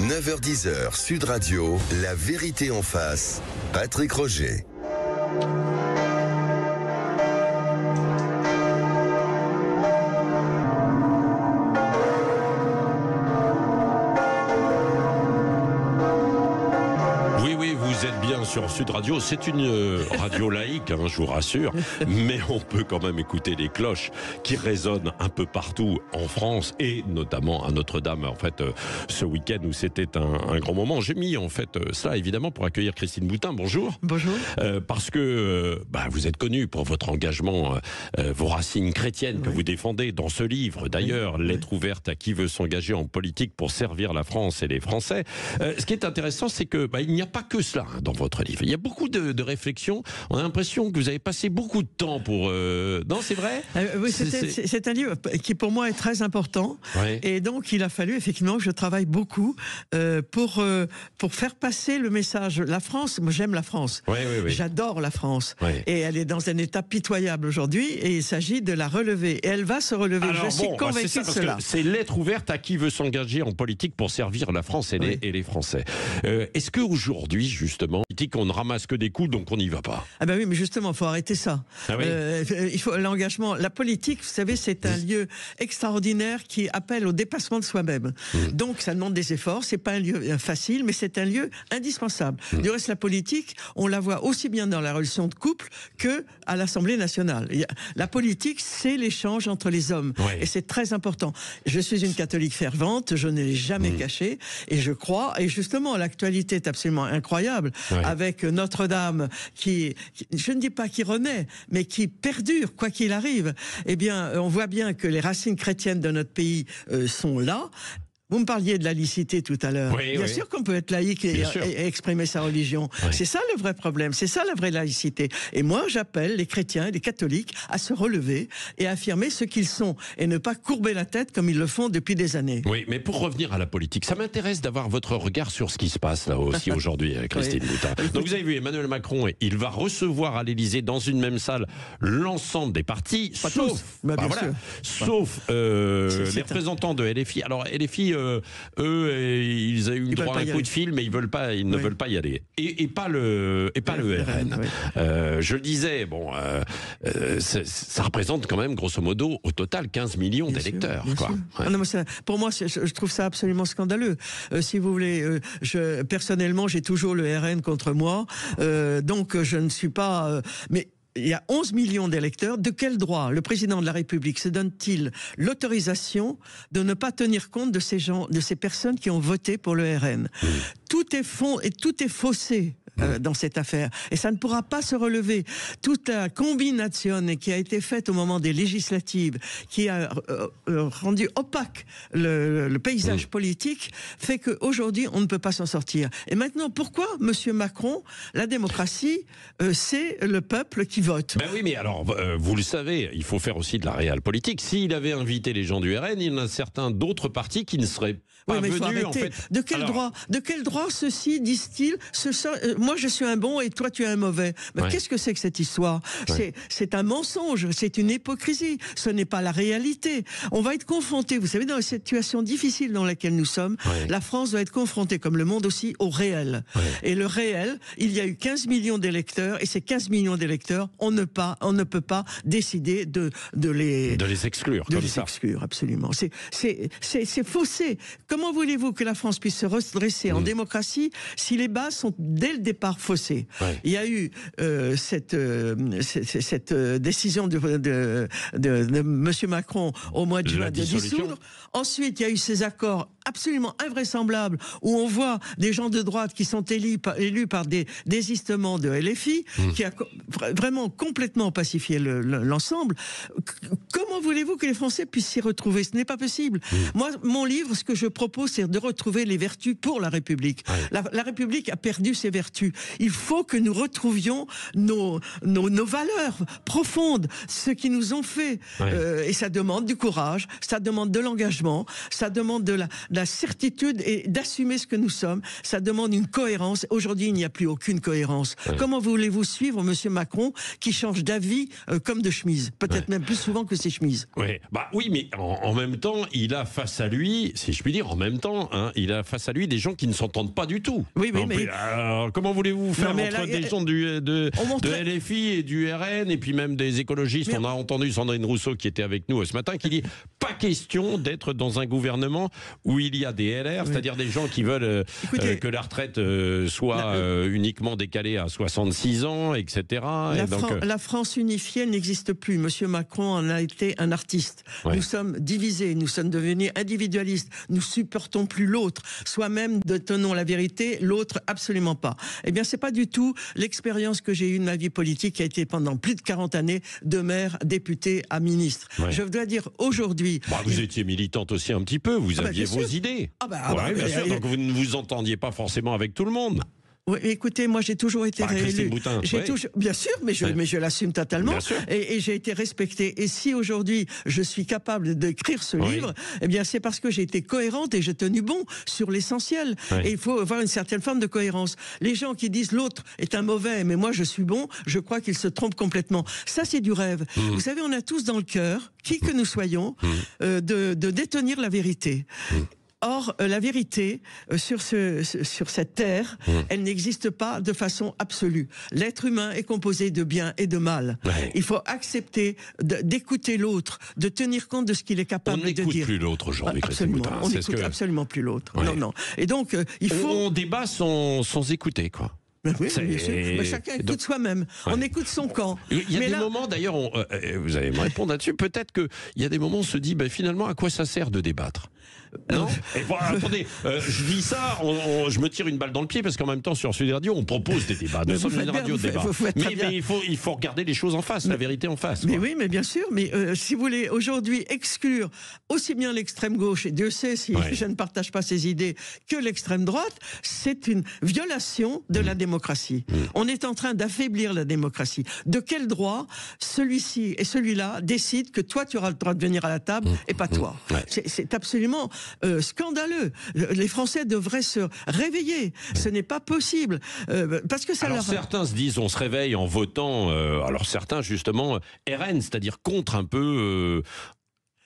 9h-10h, Sud Radio, la vérité en face. Patrick Roger. Vous êtes bien sur Sud Radio, c'est une radio laïque, je vous rassure, mais on peut quand même écouter les cloches qui résonnent un peu partout en France et notamment à Notre-Dame, en fait, ce week-end où c'était un grand moment. J'ai mis en fait ça évidemment pour accueillir Christine Boutin. Bonjour. Bonjour. Parce que vous êtes connue pour votre engagement, vos racines chrétiennes que vous défendez dans ce livre. D'ailleurs, lettre ouverte à qui veut s'engager en politique pour servir la France et les Français. Ce qui est intéressant, c'est que il n'y a pas que cela dans votre livre. Il y a beaucoup de réflexions. On a l'impression que vous avez passé beaucoup de temps pour... Non, c'est vrai ? Oui, c'est un livre qui pour moi est très important. Ouais. Et donc il a fallu effectivement que je travaille beaucoup pour faire passer le message. La France, moi j'aime la France. Oui. J'adore la France. Oui. Et elle est dans un état pitoyable aujourd'hui et il s'agit de la relever. Et elle va se relever. Alors, je suis convaincu de cela. C'est lettre ouverte à qui veut s'engager en politique pour servir la France et les Français. Est-ce qu'aujourd'hui, justement, on ne ramasse que des coups, donc on n'y va pas? Ah ben oui, mais justement, il faut arrêter ça. Ah oui. Il faut l'engagement. La politique, vous savez, c'est un lieu extraordinaire qui appelle au dépassement de soi-même. Donc, ça demande des efforts. C'est pas un lieu facile, mais c'est un lieu indispensable. Du reste, la politique, on la voit aussi bien dans la relation de couple que à l'Assemblée nationale. La politique, c'est l'échange entre les hommes, et c'est très important. Je suis une catholique fervente, je ne l'ai jamais caché, et je crois. Et justement, l'actualité est absolument incroyable. Avec Notre-Dame qui, je ne dis pas qui renaît, mais qui perdure, quoi qu'il arrive. Eh bien, on voit bien que les racines chrétiennes de notre pays sont là. Vous me parliez de la laïcité tout à l'heure. Bien sûr qu'on peut être laïque et exprimer sa religion. C'est ça le vrai problème, c'est ça la vraie laïcité. Et moi, j'appelle les chrétiens et les catholiques à se relever et à affirmer ce qu'ils sont et ne pas courber la tête comme ils le font depuis des années. Oui, mais pour revenir à la politique, ça m'intéresse d'avoir votre regard sur ce qui se passe là aussi aujourd'hui, Christine Boutin. Donc vous avez vu Emmanuel Macron, il va recevoir à l'Élysée dans une même salle l'ensemble des partis, sauf les représentants de LFI. Alors LFI, eux, ils ont eu droit à un coup de fil, mais ils ne veulent pas y aller. Et pas le RN. Je le disais, ça représente quand même, grosso modo, au total, 15 millions d'électeurs. Non, mais pour moi, je trouve ça absolument scandaleux. Si vous voulez, personnellement, j'ai toujours le RN contre moi. Donc, je ne suis pas... mais il y a 11 millions d'électeurs. De quel droit le président de la République se donne-t-il l'autorisation de ne pas tenir compte de ces personnes qui ont voté pour le RN? Tout est fond et tout est faussé dans cette affaire. Et ça ne pourra pas se relever. Toute la combination qui a été faite au moment des législatives, qui a rendu opaque le paysage politique, fait qu'aujourd'hui, on ne peut pas s'en sortir. Et maintenant, pourquoi, Monsieur Macron, la démocratie, c'est le peuple qui vote? Ben oui, mais alors, vous le savez, il faut faire aussi de la réelle politique. S'il avait invité les gens du RN, il y en a certains d'autres partis qui ne seraient pas venus, en fait. De quel droit ceux-ci disent-ils moi je suis un bon et toi tu es un mauvais? Mais qu'est-ce que c'est que cette histoire? C'est un mensonge, c'est une hypocrisie, ce n'est pas la réalité. On va être confronté, vous savez, dans la situation difficile dans laquelle nous sommes, la France doit être confrontée, comme le monde aussi, au réel. Et le réel, il y a eu 15 millions d'électeurs, et ces 15 millions d'électeurs, on ne peut pas décider de les exclure. De les exclure, absolument. C'est faussé. Comment voulez-vous que la France puisse se redresser en démocratie si les bases sont dès le départ faussées? Il y a eu cette décision de Monsieur Macron au mois de juin de dissoudre. Ensuite, il y a eu ces accords absolument invraisemblables où on voit des gens de droite qui sont élus par des désistements de LFI, qui a vraiment complètement pacifié l'ensemble. Comment voulez-vous que les Français puissent s'y retrouver? Ce n'est pas possible. Moi, mon livre, ce que je propose, c'est de retrouver les vertus pour la République. La République a perdu ses vertus. Il faut que nous retrouvions nos valeurs profondes, ce qui nous ont fait. Et ça demande du courage, ça demande de l'engagement, ça demande de la certitude et d'assumer ce que nous sommes. Ça demande une cohérence. Aujourd'hui, il n'y a plus aucune cohérence. Comment voulez-vous suivre Monsieur Macron qui change d'avis comme de chemise, peut-être même plus souvent que ses chemises. Oui, mais en même temps, il a face à lui, si je puis dire, il a face à lui des gens qui ne s'entendent pas du tout. Oui, mais alors, comment voulez-vous faire entre des gens de LFI et du RN et puis même des écologistes? On a entendu Sandrine Rousseau qui était avec nous ce matin qui dit pas question d'être dans un gouvernement où il y a des LR, c'est-à-dire des gens qui veulent que la retraite soit uniquement décalée à 66 ans, etc. La France unifiée n'existe plus. Monsieur Macron en a été un artiste. Nous sommes divisés, nous sommes devenus individualistes. Nous supportons plus l'autre. Soi-même détenons la vérité, l'autre absolument pas. Eh bien, c'est pas du tout l'expérience que j'ai eue de ma vie politique qui a été pendant plus de 40 années de maire, député à ministre. Je dois dire aujourd'hui... vous étiez militante aussi un petit peu, vous aviez vos idées. Bien sûr, donc vous ne vous entendiez pas forcément avec tout le monde. Oui, écoutez, moi j'ai toujours été réélu. Bien sûr, mais je l'assume totalement. Et j'ai été respecté. Et si aujourd'hui je suis capable d'écrire ce livre, eh bien c'est parce que j'ai été cohérente et j'ai tenu bon sur l'essentiel. Et il faut avoir une certaine forme de cohérence. Les gens qui disent l'autre est un mauvais, mais moi je suis bon, je crois qu'ils se trompent complètement. Ça c'est du rêve. Vous savez, on a tous dans le cœur, qui que nous soyons, de détenir la vérité. Or, la vérité sur cette terre, elle n'existe pas de façon absolue. L'être humain est composé de bien et de mal. Il faut accepter d'écouter l'autre, de tenir compte de ce qu'il est capable de dire. On n'écoute plus l'autre aujourd'hui, Christine Boutin. On n'écoute absolument plus l'autre. Non. Et donc, il faut... On débat sans écouter, quoi. Oui, bien sûr. Mais chacun écoute soi-même. On écoute son camp. Il y a des moments, d'ailleurs, vous allez me répondre là-dessus, peut-être qu'il y a des moments où on se dit, finalement, à quoi ça sert de débattre? Non. Attendez, je dis ça, je me tire une balle dans le pied parce qu'en même temps sur Sud Radio on propose des débats. Nous sommes une radio de débat. Mais il faut regarder les choses en face, la vérité en face. Mais oui, mais bien sûr. Mais si vous voulez aujourd'hui exclure aussi bien l'extrême gauche, et Dieu sait si je ne partage pas ces idées, que l'extrême droite, c'est une violation de la démocratie. On est en train d'affaiblir la démocratie. De quel droit celui-ci et celui-là décident que toi tu auras le droit de venir à la table et pas toi? C'est absolument scandaleux. Les Français devraient se réveiller. Ce n'est pas possible. Parce que certains se disent on se réveille en votant, alors certains justement RN, c'est-à-dire contre un peu...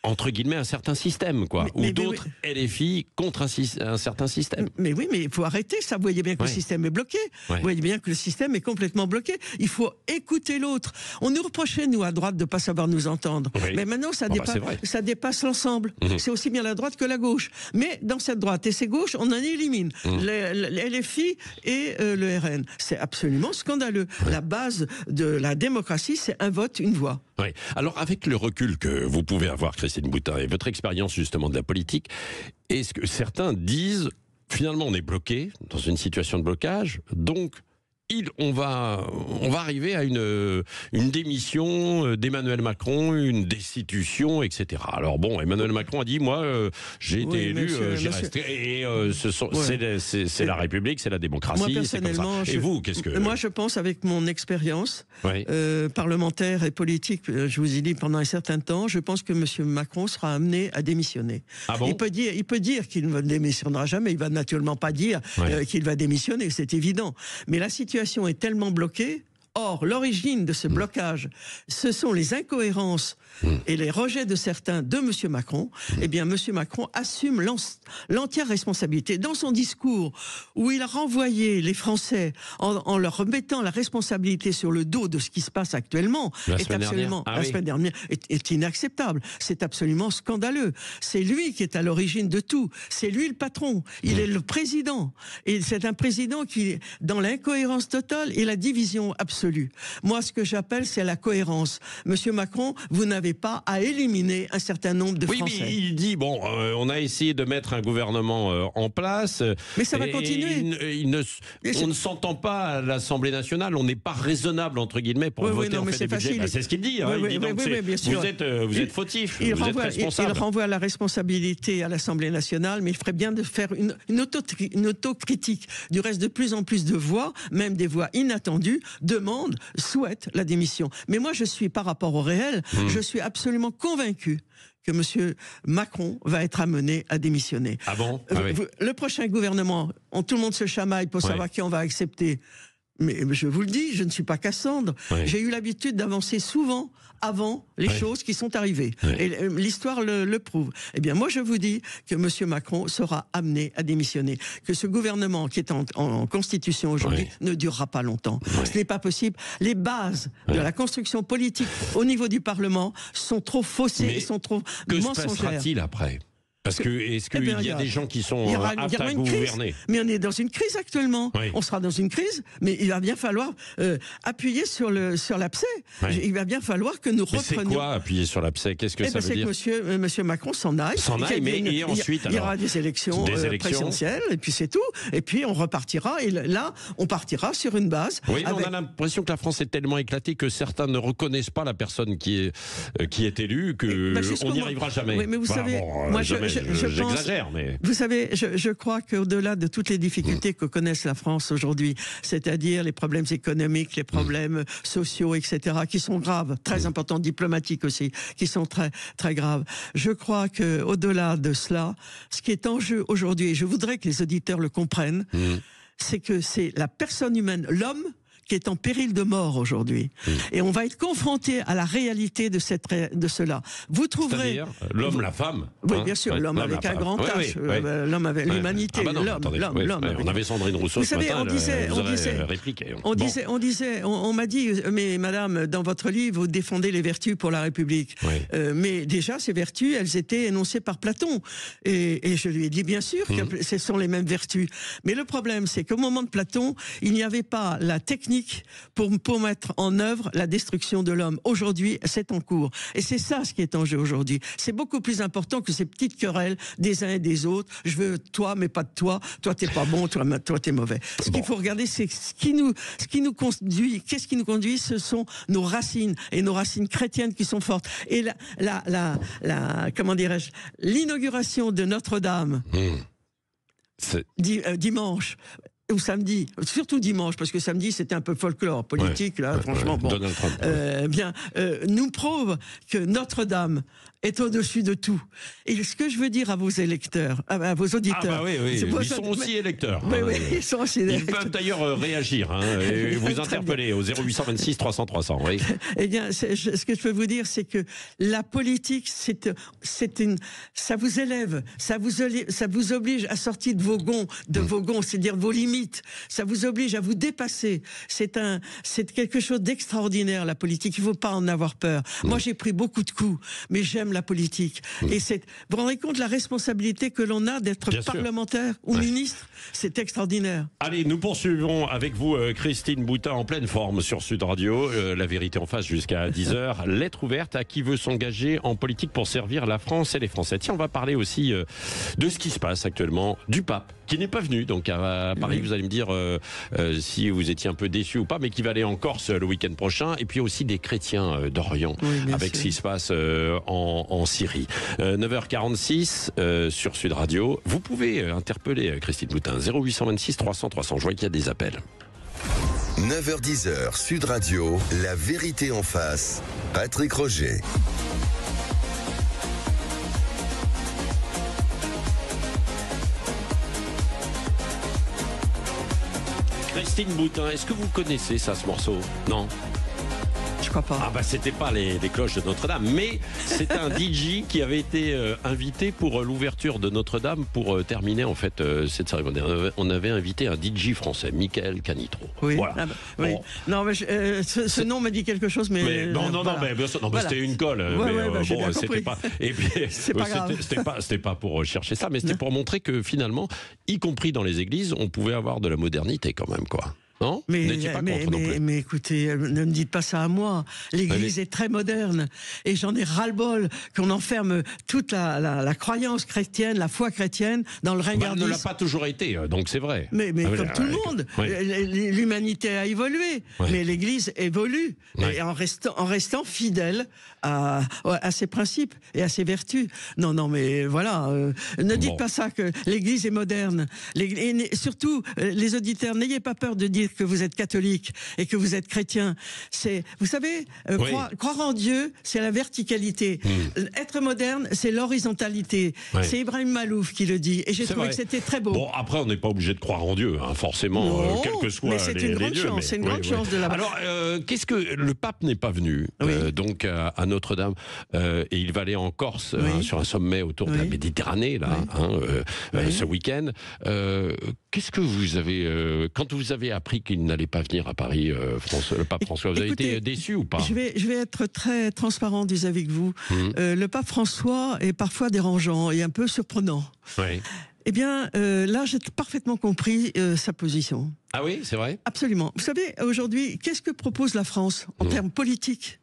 entre guillemets, un certain système, quoi. Ou d'autres LFI contre un certain système. Mais oui, mais il faut arrêter ça. Vous voyez bien que le système est bloqué. Vous voyez bien que le système est complètement bloqué. Il faut écouter l'autre. On nous reprochait, nous, à droite, de ne pas savoir nous entendre. Mais maintenant, ça dépasse l'ensemble. C'est aussi bien la droite que la gauche. Mais dans cette droite et ces gauches, on en élimine les LFI et le RN. C'est absolument scandaleux. La base de la démocratie, c'est un vote, une voix. Alors, avec le recul que vous pouvez avoir, Christine Boutin, et votre expérience justement de la politique, est-ce que certains disent, finalement on est bloqué dans une situation de blocage, donc on va arriver à une démission d'Emmanuel Macron, une destitution, etc. Alors bon, Emmanuel Macron a dit, moi, j'ai été élu, j'y reste. Et c'est la République, c'est la démocratie. Moi, personnellement, et vous, qu'est-ce que... Moi, je pense, avec mon expérience parlementaire et politique, je vous ai dit pendant un certain temps, je pense que M. Macron sera amené à démissionner. Ah bon? Il peut dire qu'il ne démissionnera jamais, il va naturellement pas dire qu'il va démissionner, c'est évident. Mais la situation est tellement bloquée. Or, l'origine de ce blocage, ce sont les incohérences et les rejets de certains de M. Macron. Eh bien, M. Macron assume l'entière responsabilité. Dans son discours, où il a renvoyé les Français en leur remettant la responsabilité sur le dos de ce qui se passe actuellement, la semaine dernière, est inacceptable. C'est absolument scandaleux. C'est lui qui est à l'origine de tout. C'est lui le patron. Il est le président. Et c'est un président qui est dans l'incohérence totale et la division absolue. Moi, ce que j'appelle, c'est la cohérence. Monsieur Macron, vous n'avez pas à éliminer un certain nombre de Français. Oui, mais il dit, on a essayé de mettre un gouvernement en place. Mais ça va continuer. On ne s'entend pas à l'Assemblée nationale, on n'est pas raisonnable, entre guillemets, pour voter en fait des budgets. C'est ce qu'il dit. Vous êtes fautif, vous êtes responsable. Il renvoie la responsabilité à l'Assemblée nationale, mais il ferait bien de faire une autocritique. Du reste, de plus en plus de voix, même des voix inattendues, souhaitent la démission. Mais moi, je suis, par rapport au réel, je suis absolument convaincu que M. Macron va être amené à démissionner. Ah bon? Le prochain gouvernement, tout le monde se chamaille pour savoir qui on va accepter. Mais je vous le dis, je ne suis pas Cassandre. J'ai eu l'habitude d'avancer souvent avant les choses qui sont arrivées. Et l'histoire le prouve. Eh bien, moi, je vous dis que M. Macron sera amené à démissionner. Que ce gouvernement qui est en constitution aujourd'hui ne durera pas longtemps. Ce n'est pas possible. Les bases de la construction politique au niveau du Parlement sont trop faussées et sont trop mensongères. Que se passera-t-il après ? Parce que est-ce qu'il y a des gens qui sont aptes à gouverner? Mais on est dans une crise actuellement. On sera dans une crise, mais il va bien falloir appuyer sur l'abcès. Il va bien falloir que nous reprenions. C'est quoi appuyer sur l'abcès? Qu'est-ce que ça veut dire? C'est que Monsieur Macron s'en aille. Et ensuite, il y aura des élections présidentielles, et puis c'est tout. Et puis on repartira. Et là, on partira sur une base. Oui, on a l'impression que la France est tellement éclatée que certains ne reconnaissent pas la personne qui est élue, qu'on n'y arrivera jamais. Oui, mais vous savez, moi j'exagère, mais... Vous savez, je crois qu'au-delà de toutes les difficultés que connaissent la France aujourd'hui, c'est-à-dire les problèmes économiques, les problèmes sociaux, etc., qui sont graves, très importants, diplomatiques aussi, qui sont très, très graves, je crois qu'au-delà de cela, ce qui est en jeu aujourd'hui, et je voudrais que les auditeurs le comprennent, c'est que c'est la personne humaine, l'homme, qui est en péril de mort aujourd'hui. Et on va être confronté à la réalité de cela. Vous trouverez... C'est-à-dire l'homme, la femme. Oui, bien sûr, l'homme avec un grand H, l'homme avec l'humanité, l'homme. On avait Sandrine Rousseau ce matin, on m'a dit, mais madame, dans votre livre, vous défendez les vertus pour la République. Mais déjà, ces vertus, elles étaient énoncées par Platon. Et je lui ai dit, bien sûr, que ce sont les mêmes vertus. Mais le problème, c'est qu'au moment de Platon, il n'y avait pas la technique pour mettre en œuvre la destruction de l'homme. Aujourd'hui, c'est en cours. Et c'est ça ce qui est en jeu aujourd'hui. C'est beaucoup plus important que ces petites querelles des uns et des autres. Je veux toi, mais pas de toi. Toi, t'es pas bon. Toi, t'es mauvais. Ce qu'il faut regarder, c'est ce qui nous conduit. Qu'est-ce qui nous conduit? Ce sont nos racines, et nos racines chrétiennes qui sont fortes. Et comment dirais-je, l'inauguration de Notre-Dame dimanche, ou samedi, surtout dimanche, parce que samedi c'était un peu folklore politique, là, franchement, bon. Donald Trump. Nous prouve que Notre-Dame est au-dessus de tout. Et ce que je veux dire à vos électeurs, à vos auditeurs... Ils sont aussi électeurs. Oui, ils sont aussi électeurs. Ils peuvent d'ailleurs réagir, et vous interpeller au 0826 300 300. Oui. Eh bien, ce que je peux vous dire, c'est que la politique, ça vous élève, ça vous oblige à sortir de vos gonds, c'est-à-dire vos limites. Ça vous oblige à vous dépasser. C'est quelque chose d'extraordinaire, la politique. Il ne faut pas en avoir peur. Moi, j'ai pris beaucoup de coups, mais j'aime la politique. Et vous vous rendez compte de la responsabilité que l'on a d'être parlementaire ou ministre? C'est extraordinaire. Allez, nous poursuivons avec vous, Christine Boutin, en pleine forme sur Sud Radio. La vérité en face jusqu'à 10h. Lettre ouverte à qui veut s'engager en politique pour servir la France et les Français. Tiens, on va parler aussi de ce qui se passe actuellement, du pape, qui n'est pas venu donc à Paris. Vous allez me dire si vous étiez un peu déçu ou pas, mais qui va aller en Corse le week-end prochain. Et puis aussi des chrétiens d'Orient, avec ce qui se passe en Syrie. 9h46 sur Sud Radio. Vous pouvez interpeller Christine Boutin, 0826 300 300. Je vois qu'il y a des appels. 9h10 Sud Radio, la vérité en face. Patrick Roger. Christine Boutin, est-ce que vous connaissez ça, ce morceau? Non? Je crois pas. Ah bah c'était pas les cloches de Notre-Dame, mais c'est un DJ qui avait été invité pour l'ouverture de Notre-Dame pour terminer en fait cette cérémonie. On avait invité un DJ français, Michael Canitro. Oui. Voilà. Ah bah, oui. Bon. Non, mais ce nom m'a dit quelque chose, mais non, mais bien sûr, c'était une colle. Bon, c'était pas. Et puis c'était pas pour chercher ça, mais c'était pour montrer que finalement, y compris dans les églises, on pouvait avoir de la modernité quand même, quoi. Non, mais écoutez, ne me dites pas ça à moi. L'Église est très moderne et j'en ai ras-le-bol qu'on enferme toute la croyance chrétienne, la foi chrétienne dans le ringardisme. Elle ne l'a pas toujours été, donc c'est vrai. Mais comme tout le monde, l'humanité a évolué, mais l'Église évolue et en restant fidèle à ses principes et à ses vertus. Non, mais voilà, ne dites pas ça que l'Église est moderne. Et surtout, les auditeurs, n'ayez pas peur de dire dire que vous êtes catholique et que vous êtes chrétien. Vous savez, croire en Dieu, c'est la verticalité. Être moderne, c'est l'horizontalité. C'est Ibrahim Malouf qui le dit. Et j'ai trouvé que c'était très beau. Bon, après, on n'est pas obligé de croire en Dieu, hein, forcément, quel que soit mais c'est une grande chance. C'est une grande chance de la. Alors, qu'est-ce que le pape n'est pas venu donc à Notre-Dame et il va aller en Corse sur un sommet autour de la Méditerranée là, ce week-end. Qu'est-ce que vous avez quand vous avez appris qu'il n'allait pas venir à Paris, le pape François, vous avez été déçu ou pas? Je vais être très transparente vis-à-vis de vous. Le pape François est parfois dérangeant et un peu surprenant. Eh bien, là, j'ai parfaitement compris sa position. Ah oui, c'est vrai? Absolument. Vous savez, aujourd'hui, qu'est-ce que propose la France en termes politiques?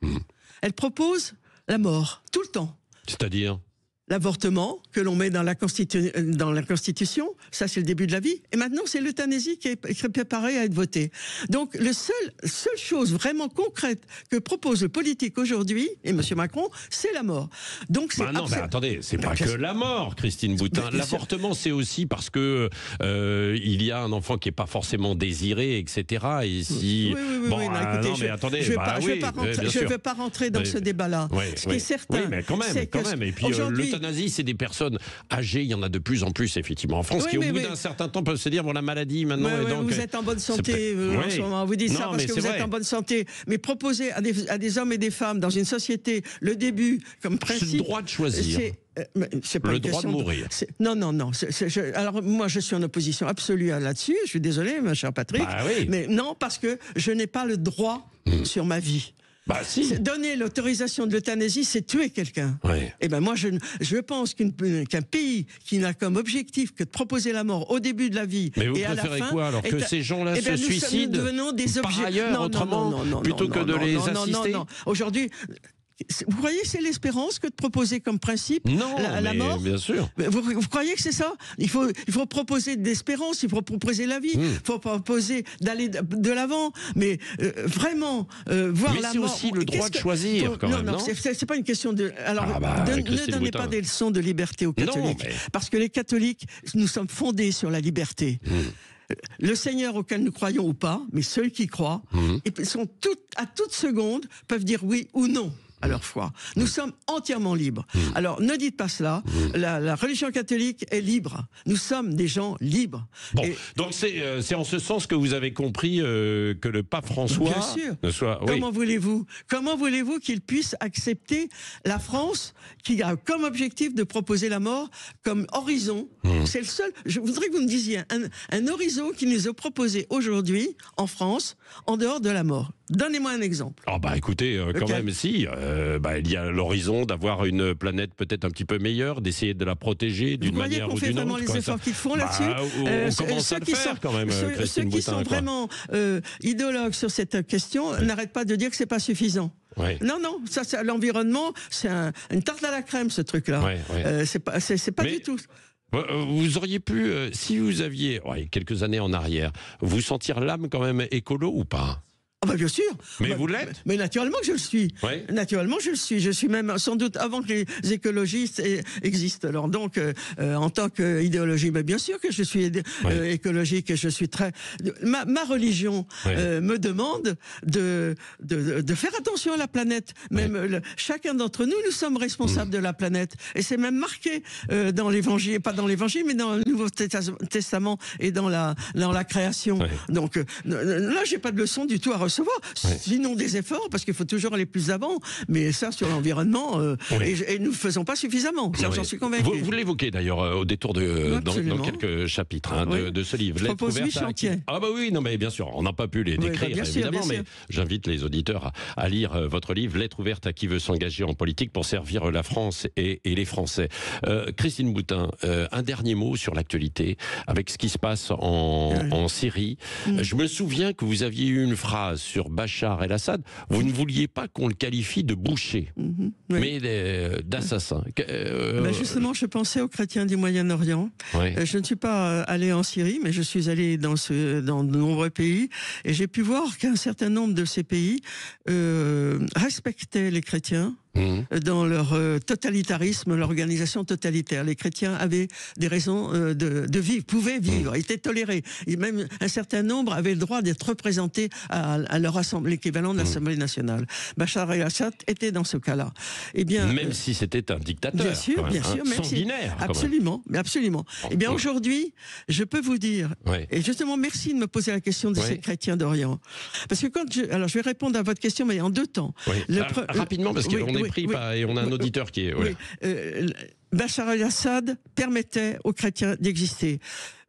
Elle propose la mort, tout le temps. C'est-à-dire? L'avortement que l'on met dans la Constitution, ça c'est le début de la vie. Et maintenant c'est l'euthanasie qui est préparée à être votée. Donc la seule chose vraiment concrète que propose le politique aujourd'hui, et M. Macron, c'est la mort. Donc c'est non, mais attendez, c'est pas que la mort, Christine Boutin. L'avortement, c'est aussi parce que il y a un enfant qui est pas forcément désiré, etc. Et si écoutez, mais attendez, je ne vais pas rentrer dans ce débat-là. Ce qui est certain, mais quand même. Et puis l'euthanasie, c'est des personnes âgées, il y en a de plus en plus effectivement en France, qui au bout d'un certain temps peuvent se dire bon, la maladie maintenant. Et donc, vous êtes en bonne santé en ce moment. Vous dites ça parce que vous êtes en bonne santé. Mais proposer à des hommes et des femmes dans une société le début comme principe. C'est le droit de choisir. C'est pas le droit de mourir. Non. Alors moi, je suis en opposition absolue là-dessus. Je suis désolé, mon cher Patrick. Mais non, parce que je n'ai pas le droit sur ma vie. Si. Donner l'autorisation de l'euthanasie, c'est tuer quelqu'un. Et ben moi, je pense qu'un pays qui n'a comme objectif que de proposer la mort au début de la vie et à la fin. Mais vous préférez quoi alors que ces gens-là se suicident? Nous devenons des objets. Par ailleurs, autrement, plutôt que de les assister. Non. Aujourd'hui. Vous croyez que c'est l'espérance que de proposer comme principe la mort? Bien sûr. Vous croyez que c'est ça? Il faut proposer de l'espérance, il faut proposer la vie, il faut proposer d'aller de l'avant, mais vraiment voir la mort. Mais c'est aussi le droit de choisir quand même, non? C'est pas une question de. Alors, ne donnez pas des leçons de liberté aux catholiques, parce que les catholiques, nous sommes fondés sur la liberté. Le Seigneur auquel nous croyons ou pas, mais ceux qui croient, sont à toute seconde, peuvent dire oui ou non à leur foi. Nous sommes entièrement libres. Alors, ne dites pas cela. La religion catholique est libre. Nous sommes des gens libres. Bon, donc c'est en ce sens que vous avez compris que le pape François... Bien sûr. Comment voulez-vous qu'il puisse accepter la France qui a comme objectif de proposer la mort comme horizon? C'est le seul... Je voudrais que vous me disiez un horizon qui nous est proposé aujourd'hui en France, en dehors de la mort. Donnez-moi un exemple. Écoutez, quand même, si... il y a l'horizon d'avoir une planète peut-être un petit peu meilleure, d'essayer de la protéger d'une manière ou d'une autre. Vous croyez qu'on fait vraiment les efforts qu'ils font là-dessus? On commence à le faire quand même, ceux qui sont vraiment idéologues sur cette question n'arrêtent pas de dire que c'est pas suffisant. Non, ça, l'environnement, c'est une tarte à la crème, ce truc-là. C'est pas du tout... Vous auriez pu, si vous aviez, quelques années en arrière, vous sentir l'âme quand même écolo ou pas? Bien sûr. Mais vous l'êtes? Mais naturellement que je le suis. Naturellement je le suis. Je suis même sans doute avant que les écologistes existent. Alors donc, en tant qu'idéologie, bien sûr que je suis écologique et je suis très... Ma religion me demande de faire attention à la planète. Même chacun d'entre nous, nous sommes responsables de la planète. Et c'est même marqué dans l'Évangile, pas dans l'Évangile, mais dans le Nouveau Testament et dans la création. Donc là, j'ai pas de leçon du tout à recevoir. Sinon des efforts, parce qu'il faut toujours aller plus avant, mais ça sur l'environnement, et nous ne faisons pas suffisamment, j'en suis convaincu. Vous l'évoquez d'ailleurs au détour dans quelques chapitres de ce livre. Je propose 8 chantiers. Mais bien sûr, on n'a pas pu les décrire, évidemment, mais j'invite les auditeurs à lire votre livre, Lettre ouverte à qui veut s'engager en politique pour servir la France et les Français. Christine Boutin, un dernier mot sur l'actualité, avec ce qui se passe en Syrie. Je me souviens que vous aviez eu une phrase sur Bachar el-Assad, vous ne vouliez pas qu'on le qualifie de boucher, mais d'assassin. Justement, je pensais aux chrétiens du Moyen-Orient. Je ne suis pas allé en Syrie, mais je suis allé dans de nombreux pays, et j'ai pu voir qu'un certain nombre de ces pays respectaient les chrétiens, dans leur totalitarisme, l'organisation totalitaire. Les chrétiens avaient des raisons de vivre, pouvaient vivre, étaient tolérés. Et même un certain nombre avaient le droit d'être représentés à leur assemblée, l'équivalent de l'Assemblée nationale. Bachar el-Assad était dans ce cas-là. Eh bien, même si c'était un dictateur. Bien sûr, même, bien sûr. Même sanguinaire. Si, absolument, mais absolument. Eh bien, aujourd'hui, je peux vous dire, et justement, merci de me poser la question de ces chrétiens d'Orient. Parce que alors je vais répondre à votre question, mais en 2 temps. Rapidement, parce qu'on est pris et on a un auditeur qui est... Bachar el-Assad permettait aux chrétiens d'exister.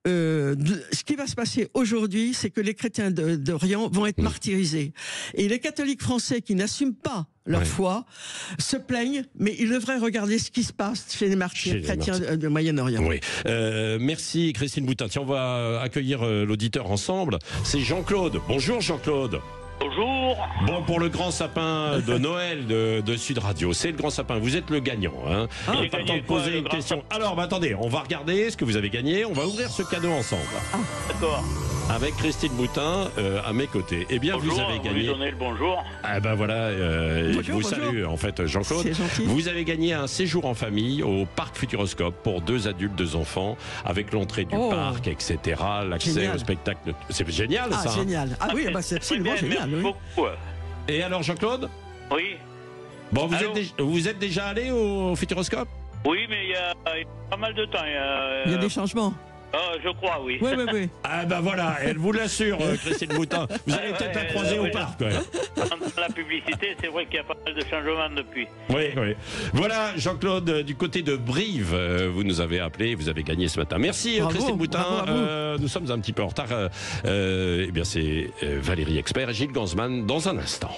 Ce qui va se passer aujourd'hui, c'est que les chrétiens d'Orient vont être martyrisés. Et les catholiques français qui n'assument pas leur foi se plaignent, mais ils devraient regarder ce qui se passe chez les martyrs chrétiens de Moyen-Orient. Oui. Merci Christine Boutin. Tiens, on va accueillir l'auditeur ensemble. C'est Jean-Claude. Bonjour Jean-Claude. Bonjour. Bon, pour le grand sapin de Noël de Sud Radio, c'est le grand sapin. Vous êtes le gagnant. Hein. J'ai pas le gagné temps de poser une question. Alors, attendez, on va regarder ce que vous avez gagné. On va ouvrir ce cadeau ensemble. D'accord. Avec Christine Boutin à mes côtés. Eh bien, bonjour, vous avez gagné. Vous lui donnez le bonjour. Ah ben voilà, je vous salue en fait, Jean-Claude. Vous avez gagné un séjour en famille au parc Futuroscope pour 2 adultes, 2 enfants, avec l'entrée du parc, etc. L'accès au spectacle. C'est génial, ça. Génial. Ah oui, c'est absolument génial. Merci beaucoup. Et alors, Jean-Claude? Oui. Bon, vous êtes déjà allé au Futuroscope? Oui, mais il y a pas mal de temps. Il y a des changements. Je crois, oui. Oui. Ah ben voilà, elle vous l'assure, Christine Boutin. Vous allez peut-être la croiser au parc. Dans la publicité, c'est vrai qu'il y a pas mal de changements depuis. Oui. Voilà, Jean-Claude, du côté de Brive, vous nous avez appelé, vous avez gagné ce matin. Merci, Christine Boutin. Nous sommes un petit peu en retard. Eh bien, c'est Valérie Expert et Gilles Gansman dans un instant.